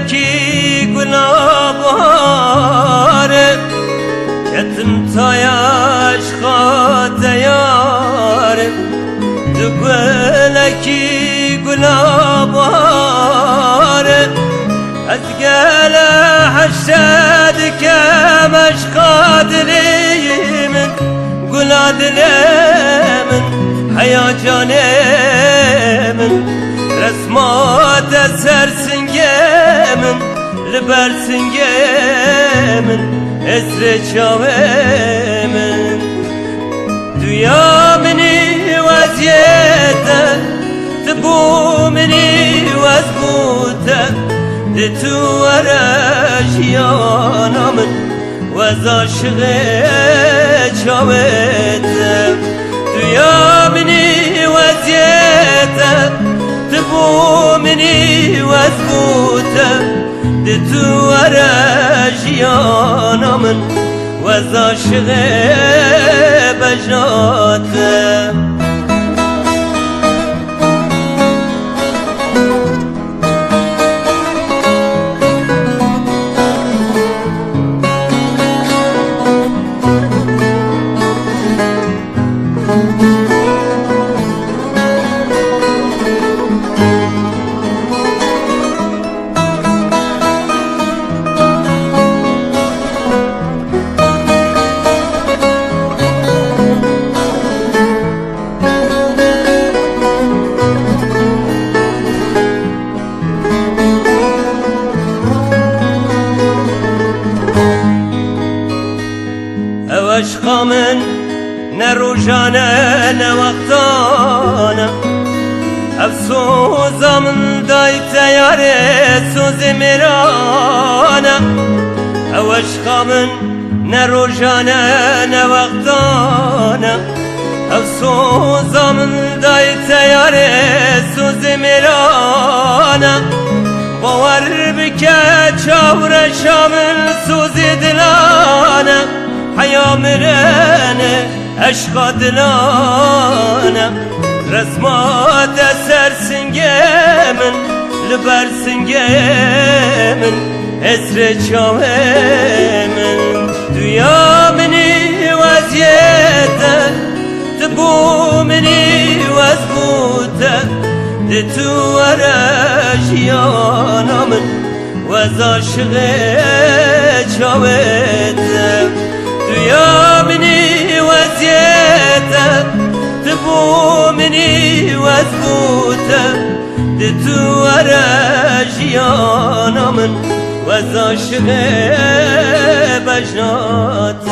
گلکی گلاباره کتم تایش خاتیاره تو گلکی گلاباره از گل حشد کمش قادری من گلا دلمن حیا جانمن رسمات سر سنگمن لبر سنگمن اسر چاومن دویا منی وزیته تبو منی وزبوته ده تو ورشیانا من وز عاشق چاوته دویا منی وزیته تبو منی وزبوته ده تو ورشیانا من وز عاشق بجاته عشقا من نه روزانه نه وقتانه افسوزا من دای تیار سوز میرانه عشقا من نه روزانه نه وقتانه افسوزا من دای تیار سوز میرانه باور بکه چاور شامل سوز دلانه حیا مرنه عشق دلانه رسمات سر سنگمن لبر سنگمن اسر چاومن دویا منی وزیته تبو منی وزبوته ده تو ورشیانا من وز عاشق چاوته دویا منی وزیته تبو منی وزبوته ده تو ورشیانا من وز عاشق بجناته